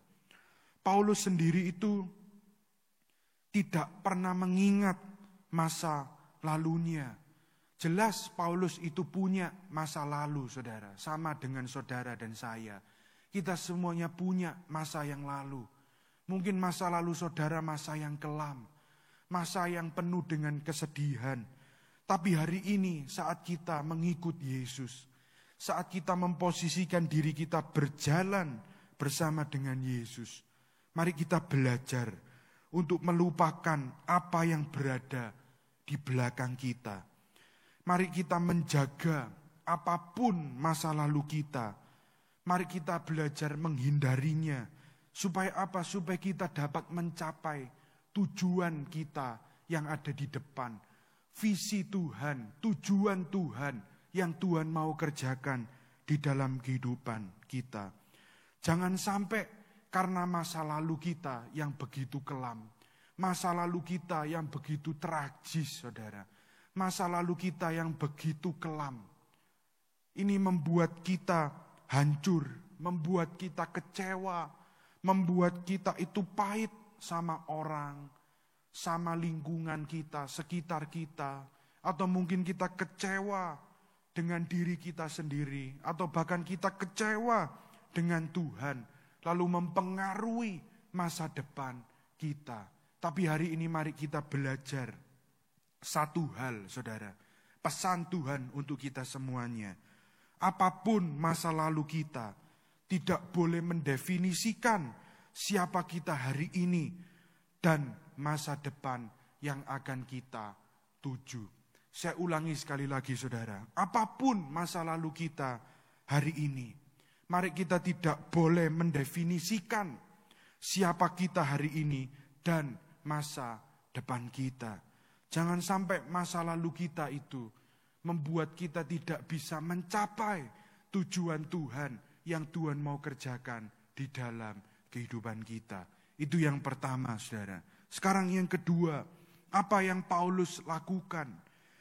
Paulus sendiri itu tidak pernah mengingat masa lalunya. Jelas Paulus itu punya masa lalu, saudara. Sama dengan saudara dan saya. Kita semuanya punya masa yang lalu. Mungkin masa lalu saudara masa yang kelam. Masa yang penuh dengan kesedihan. Tapi hari ini saat kita mengikut Yesus. Saat kita memposisikan diri kita berjalan bersama dengan Yesus. Mari kita belajar untuk melupakan apa yang berada di belakang kita. Mari kita menjaga apapun masa lalu kita. Mari kita belajar menghindarinya. Supaya apa? Supaya kita dapat mencapai tujuan kita yang ada di depan. Visi Tuhan, tujuan Tuhan yang Tuhan mau kerjakan di dalam kehidupan kita. Jangan sampai karena masa lalu kita yang begitu kelam. Masa lalu kita yang begitu tragis, saudara. Masa lalu kita yang begitu kelam. Ini membuat kita hancur, membuat kita kecewa, membuat kita itu pahit sama orang, sama lingkungan kita, sekitar kita, atau mungkin kita kecewa dengan diri kita sendiri, atau bahkan kita kecewa dengan Tuhan, lalu mempengaruhi masa depan kita. Tapi hari ini mari kita belajar satu hal, saudara. Pesan Tuhan untuk kita semuanya. Apapun masa lalu kita, tidak boleh mendefinisikan siapa kita hari ini dan masa depan yang akan kita tuju. Saya ulangi sekali lagi, saudara. Apapun masa lalu kita hari ini, mari kita tidak boleh mendefinisikan siapa kita hari ini dan masa depan kita. Jangan sampai masa lalu kita itu membuat kita tidak bisa mencapai tujuan Tuhan yang Tuhan mau kerjakan di dalam kehidupan kita. Itu yang pertama, saudara. Sekarang yang kedua, apa yang Paulus lakukan?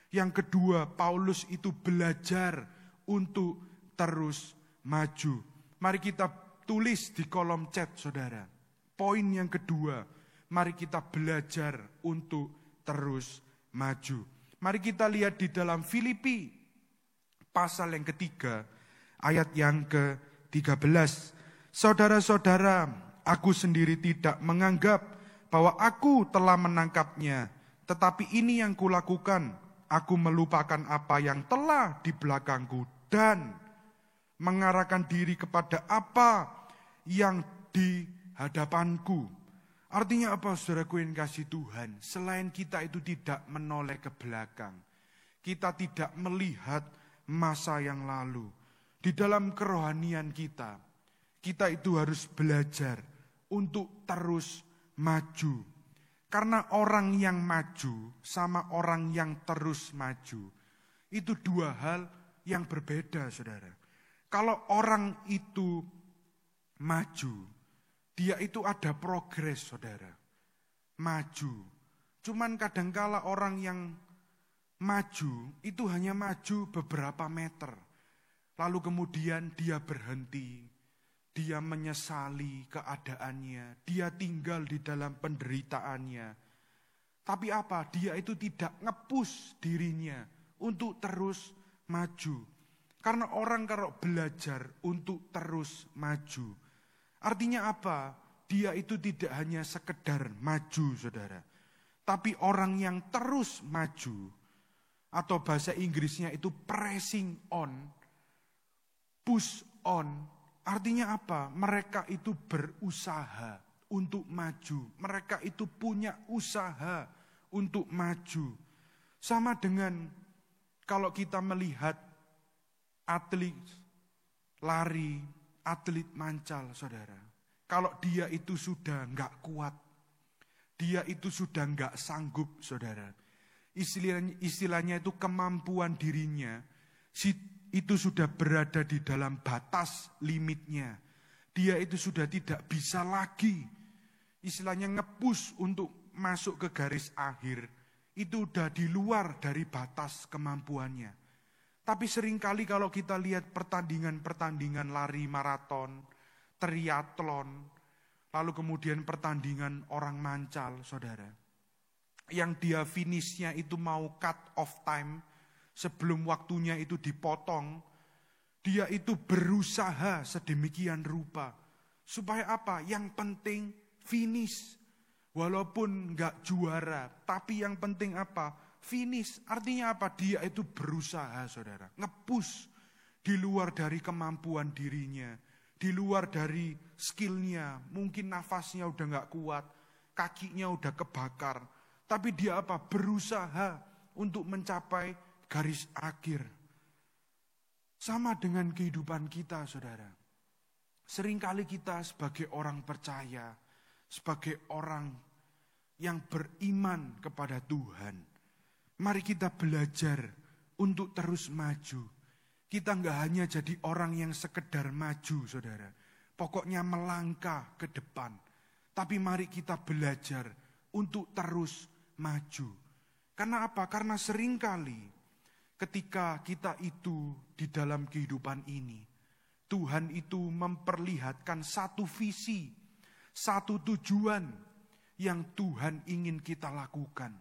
Yang kedua, Paulus itu belajar untuk terus maju. Mari kita tulis di kolom chat, saudara. Poin yang kedua, mari kita belajar untuk terus maju. Mari kita lihat di dalam Filipi pasal yang ketiga, ayat yang ke-13. Saudara-saudara, aku sendiri tidak menganggap bahwa aku telah menangkapnya, tetapi ini yang kulakukan, aku melupakan apa yang telah di belakangku dan mengarahkan diri kepada apa yang di hadapanku. Artinya apa, saudaraku yang kasih Tuhan? Selain kita itu tidak menoleh ke belakang, kita tidak melihat masa yang lalu. Di dalam kerohanian kita itu harus belajar untuk terus maju. Karena orang yang maju sama orang yang terus maju, itu dua hal yang berbeda, saudara. Kalau orang itu maju, dia itu ada progres, saudara. Maju. Cuman kadangkala orang yang maju itu hanya maju beberapa meter. Lalu kemudian dia berhenti. Dia menyesali keadaannya. Dia tinggal di dalam penderitaannya. Tapi apa? Dia itu tidak nge-push dirinya untuk terus maju. Karena orang kalau belajar untuk terus maju, artinya apa? Dia itu tidak hanya sekedar maju, saudara. Tapi orang yang terus maju, atau bahasa Inggrisnya itu pressing on, push on. Artinya apa? Mereka itu berusaha untuk maju. Mereka itu punya usaha untuk maju. Sama dengan kalau kita melihat atlet lari, atlet mancal, saudara. Kalau dia itu sudah enggak kuat, dia itu sudah enggak sanggup, saudara. Istilahnya itu kemampuan dirinya, itu sudah berada di dalam batas limitnya. Dia itu sudah tidak bisa lagi, istilahnya nge-push untuk masuk ke garis akhir. Itu udah di luar dari batas kemampuannya. Tapi seringkali kalau kita lihat pertandingan-pertandingan lari maraton, triathlon, lalu kemudian pertandingan orang mancal, saudara. Yang dia finishnya itu mau cut off time, sebelum waktunya itu dipotong, dia itu berusaha sedemikian rupa. Supaya apa? Yang penting finish. Walaupun enggak juara, tapi yang penting apa? Finish. Artinya apa? Dia itu berusaha, saudara. Nge-push di luar dari kemampuan dirinya, di luar dari skillnya. Mungkin nafasnya udah enggak kuat, kakinya udah kebakar. Tapi dia apa? Berusaha untuk mencapai garis akhir. Sama dengan kehidupan kita, saudara. Seringkali kita sebagai orang percaya, sebagai orang yang beriman kepada Tuhan, mari kita belajar untuk terus maju. Kita enggak hanya jadi orang yang sekedar maju, saudara. Pokoknya melangkah ke depan. Tapi mari kita belajar untuk terus maju. Karena apa? Karena seringkali ketika kita itu di dalam kehidupan ini, Tuhan itu memperlihatkan satu visi, satu tujuan yang Tuhan ingin kita lakukan.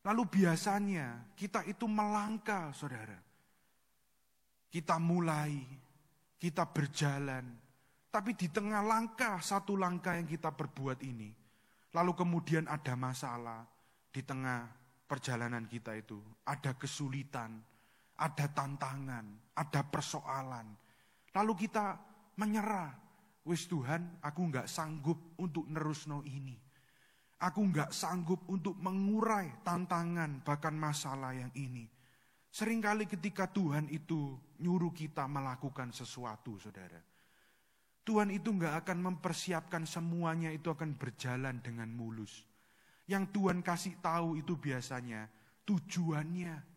Lalu biasanya kita itu melangkah, saudara. Kita mulai, kita berjalan, tapi di tengah langkah, satu langkah yang kita perbuat ini, lalu kemudian ada masalah di tengah perjalanan kita itu. Ada kesulitan, ada tantangan, ada persoalan. Lalu kita menyerah. Wis Tuhan, aku enggak sanggup untuk nerusno ini. Aku enggak sanggup untuk mengurai tantangan bahkan masalah yang ini. Seringkali ketika Tuhan itu nyuruh kita melakukan sesuatu, saudara. Tuhan itu enggak akan mempersiapkan semuanya itu akan berjalan dengan mulus. Yang Tuhan kasih tahu itu biasanya tujuannya.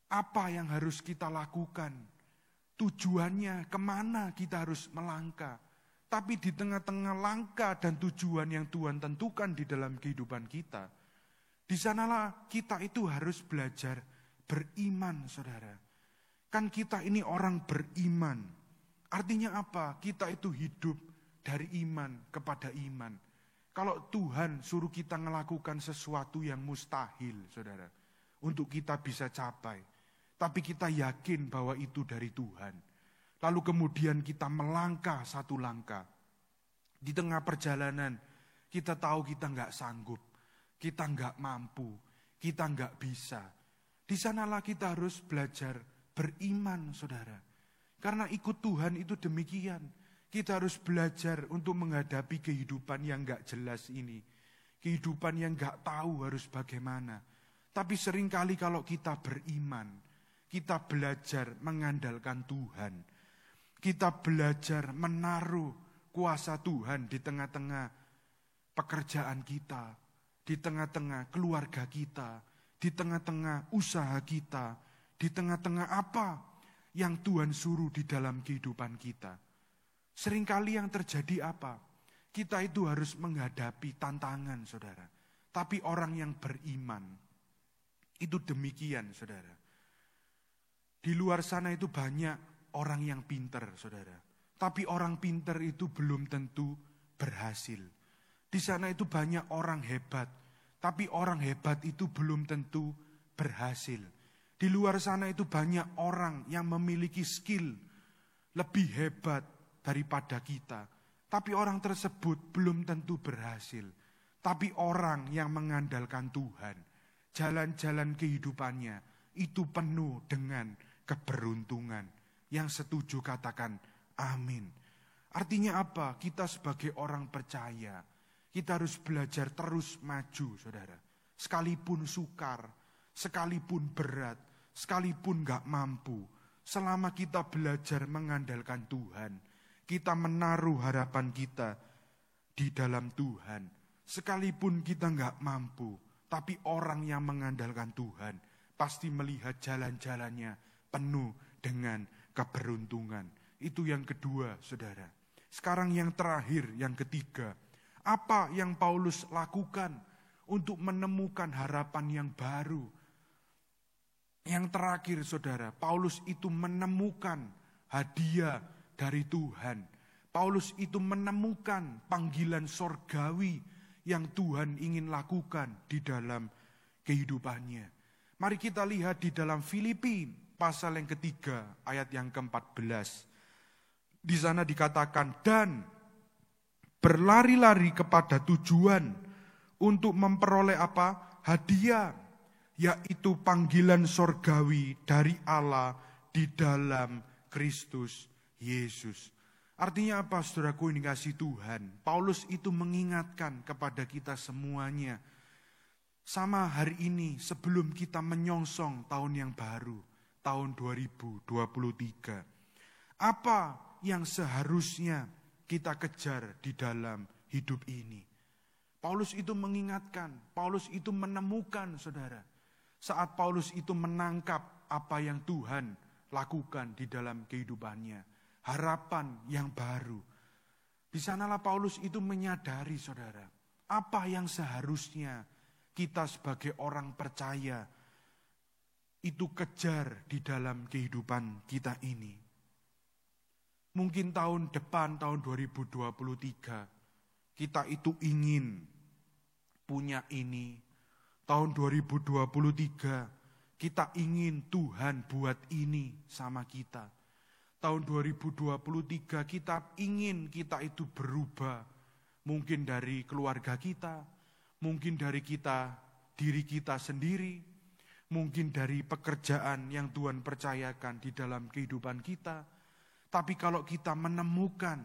Apa yang harus kita lakukan? Tujuannya kemana kita harus melangkah? Tapi di tengah-tengah langkah dan tujuan yang Tuhan tentukan di dalam kehidupan kita, di sanalah kita itu harus belajar beriman, saudara. Kan kita ini orang beriman. Artinya apa? Kita itu hidup dari iman kepada iman. Kalau Tuhan suruh kita melakukan sesuatu yang mustahil, saudara, untuk kita bisa capai, tapi kita yakin bahwa itu dari Tuhan. Lalu kemudian kita melangkah satu langkah. Di tengah perjalanan kita tahu kita enggak sanggup, kita enggak mampu, kita enggak bisa. Di sanalah kita harus belajar beriman, saudara. Karena ikut Tuhan itu demikian. Kita harus belajar untuk menghadapi kehidupan yang enggak jelas ini. Kehidupan yang enggak tahu harus bagaimana. Tapi seringkali kalau kita beriman, kita belajar mengandalkan Tuhan. Kita belajar menaruh kuasa Tuhan di tengah-tengah pekerjaan kita, di tengah-tengah keluarga kita, di tengah-tengah usaha kita, di tengah-tengah apa yang Tuhan suruh di dalam kehidupan kita. Seringkali yang terjadi apa? Kita itu harus menghadapi tantangan, saudara. Tapi orang yang beriman, itu demikian, saudara. Di luar sana itu banyak orang yang pintar, saudara. Tapi orang pintar itu belum tentu berhasil. Di sana itu banyak orang hebat. Tapi orang hebat itu belum tentu berhasil. Di luar sana itu banyak orang yang memiliki skill lebih hebat daripada kita. Tapi orang tersebut belum tentu berhasil. Tapi orang yang mengandalkan Tuhan, jalan-jalan kehidupannya itu penuh dengan keberuntungan. Yang setuju katakan amin. Artinya apa? Kita sebagai orang percaya, kita harus belajar terus maju, saudara. Sekalipun sukar, sekalipun berat, sekalipun gak mampu. Selama kita belajar mengandalkan Tuhan, kita menaruh harapan kita di dalam Tuhan. Sekalipun kita gak mampu, tapi orang yang mengandalkan Tuhan pasti melihat jalan-jalannya penuh dengan keberuntungan. Itu yang kedua, saudara. Sekarang yang terakhir, yang ketiga. Apa yang Paulus lakukan untuk menemukan harapan yang baru? Yang terakhir, saudara, Paulus itu menemukan hadiah dari Tuhan. Paulus itu menemukan panggilan sorgawi yang Tuhan ingin lakukan di dalam kehidupannya. Mari kita lihat di dalam Filipi pasal yang ketiga, ayat yang ke-14. Di sana dikatakan, dan berlari-lari kepada tujuan untuk memperoleh apa? Hadiah, yaitu panggilan sorgawi dari Allah di dalam Kristus Yesus. Artinya apa, saudaraku ini kasih Tuhan? Paulus itu mengingatkan kepada kita semuanya. Sama hari ini sebelum kita menyongsong tahun yang baru, tahun 2023. Apa yang seharusnya kita kejar di dalam hidup ini? Paulus itu mengingatkan, Paulus itu menemukan, saudara. Saat Paulus itu menangkap apa yang Tuhan lakukan di dalam kehidupannya. Harapan yang baru. Di sanalah Paulus itu menyadari, saudara, apa yang seharusnya kita sebagai orang percaya itu kejar di dalam kehidupan kita ini. Mungkin tahun depan, tahun 2023, kita itu ingin punya ini. Tahun 2023, kita ingin Tuhan buat ini sama kita. Tahun 2023 kita ingin kita itu berubah. Mungkin dari keluarga kita, mungkin dari diri kita sendiri, mungkin dari pekerjaan yang Tuhan percayakan di dalam kehidupan kita. Tapi kalau kita menemukan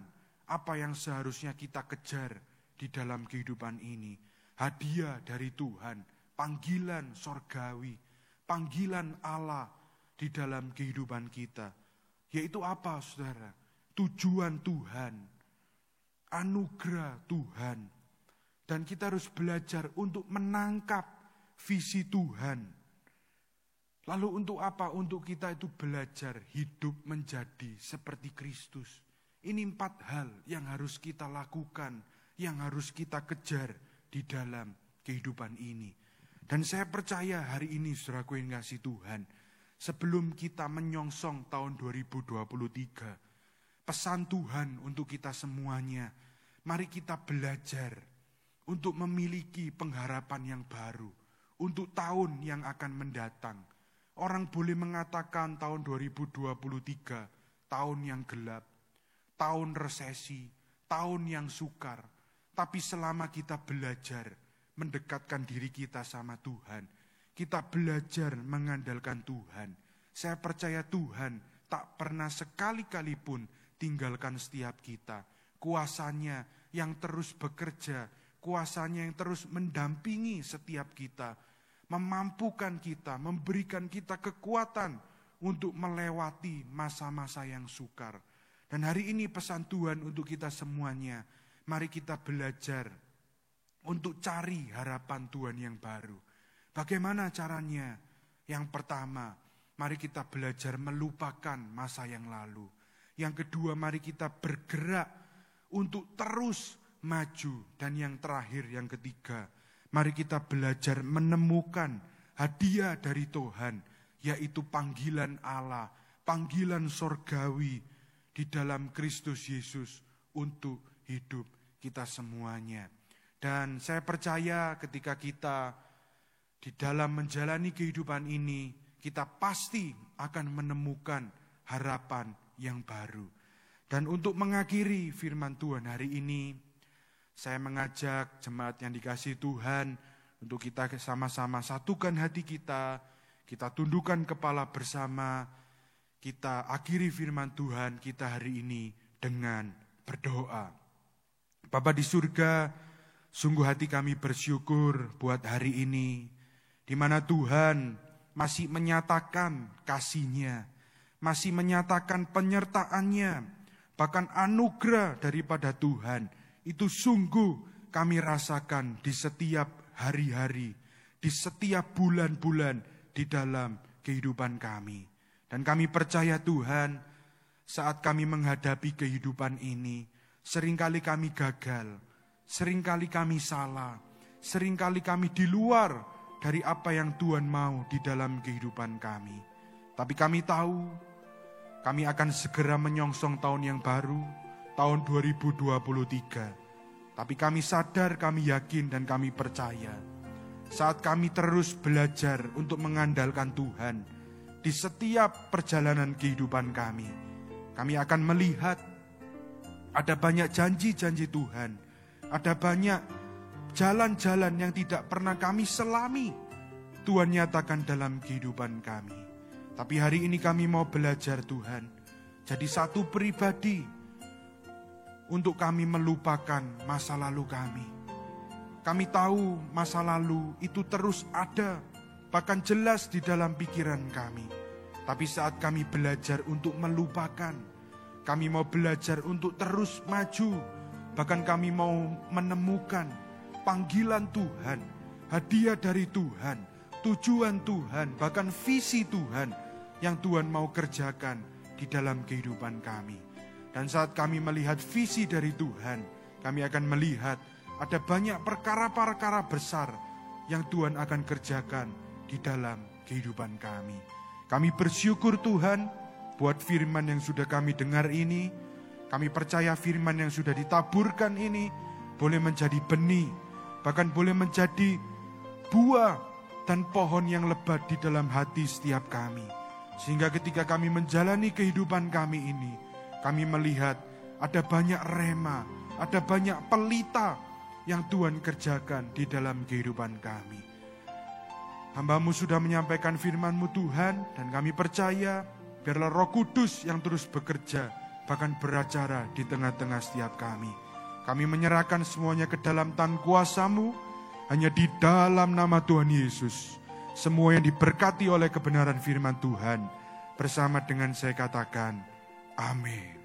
apa yang seharusnya kita kejar di dalam kehidupan ini, hadiah dari Tuhan, panggilan sorgawi, panggilan Allah di dalam kehidupan kita. Yaitu apa, saudara? Tujuan Tuhan, anugerah Tuhan. Dan kita harus belajar untuk menangkap visi Tuhan. Lalu untuk apa? Untuk kita itu belajar hidup menjadi seperti Kristus. Ini 4 hal yang harus kita lakukan, yang harus kita kejar di dalam kehidupan ini. Dan saya percaya hari ini, saudaraku yang kasih Tuhan, sebelum kita menyongsong tahun 2023, pesan Tuhan untuk kita semuanya, mari kita belajar untuk memiliki pengharapan yang baru, untuk tahun yang akan mendatang. Orang boleh mengatakan tahun 2023, tahun yang gelap, tahun resesi, tahun yang sukar. Tapi selama kita belajar mendekatkan diri kita sama Tuhan, kita belajar mengandalkan Tuhan, saya percaya Tuhan tak pernah sekali-kali pun tinggalkan setiap kita. Kuasanya yang terus bekerja, kuasanya yang terus mendampingi setiap kita, memampukan kita, memberikan kita kekuatan untuk melewati masa-masa yang sukar. Dan hari ini pesan Tuhan untuk kita semuanya, mari kita belajar untuk cari harapan Tuhan yang baru. Bagaimana caranya? Yang pertama, mari kita belajar melupakan masa yang lalu. Yang kedua, mari kita bergerak untuk terus maju. Dan yang terakhir, yang ketiga, mari kita belajar menemukan hadiah dari Tuhan, yaitu panggilan Allah, panggilan sorgawi di dalam Kristus Yesus untuk hidup kita semuanya. Dan saya percaya ketika kita di dalam menjalani kehidupan ini, kita pasti akan menemukan harapan yang baru. Dan untuk mengakhiri firman Tuhan hari ini, saya mengajak jemaat yang dikasihi Tuhan untuk kita sama-sama satukan hati kita tundukkan kepala bersama, kita akhiri firman Tuhan kita hari ini dengan berdoa. Bapa di surga, sungguh hati kami bersyukur buat hari ini, di mana Tuhan masih menyatakan kasih-Nya, masih menyatakan penyertaan-Nya, bahkan anugerah daripada Tuhan. Itu sungguh kami rasakan di setiap hari-hari, di setiap bulan-bulan di dalam kehidupan kami. Dan kami percaya Tuhan, saat kami menghadapi kehidupan ini, seringkali kami gagal, seringkali kami salah, seringkali kami di luar dari apa yang Tuhan mau di dalam kehidupan kami. Tapi kami tahu, kami akan segera menyongsong tahun yang baru, tahun 2023. Tapi kami sadar, kami yakin, dan kami percaya, saat kami terus belajar untuk mengandalkan Tuhan di setiap perjalanan kehidupan kami akan melihat ada banyak janji-janji Tuhan, ada banyak jalan-jalan yang tidak pernah kami selami, Tuhan nyatakan dalam kehidupan kami. Tapi hari ini kami mau belajar Tuhan, jadi satu pribadi, untuk kami melupakan masa lalu kami. Kami tahu masa lalu itu terus ada, bahkan jelas di dalam pikiran kami. Tapi saat kami belajar untuk melupakan, kami mau belajar untuk terus maju. Bahkan kami mau menemukan panggilan Tuhan, hadiah dari Tuhan, tujuan Tuhan, bahkan visi Tuhan yang Tuhan mau kerjakan di dalam kehidupan kami. Dan saat kami melihat visi dari Tuhan, kami akan melihat ada banyak perkara-perkara besar yang Tuhan akan kerjakan di dalam kehidupan kami. Kami bersyukur Tuhan buat firman yang sudah kami dengar ini. Kami percaya firman yang sudah ditaburkan ini boleh menjadi benih, bahkan boleh menjadi buah dan pohon yang lebat di dalam hati setiap kami. Sehingga ketika kami menjalani kehidupan kami ini, kami melihat ada banyak rema, ada banyak pelita yang Tuhan kerjakan di dalam kehidupan kami. Hamba-Mu sudah menyampaikan firman-Mu Tuhan, dan kami percaya biarlah Roh Kudus yang terus bekerja, bahkan beracara di tengah-tengah setiap kami. Kami menyerahkan semuanya ke dalam tangan kuasa-Mu, hanya di dalam nama Tuhan Yesus. Semua yang diberkati oleh kebenaran firman Tuhan, bersama dengan saya katakan, amin.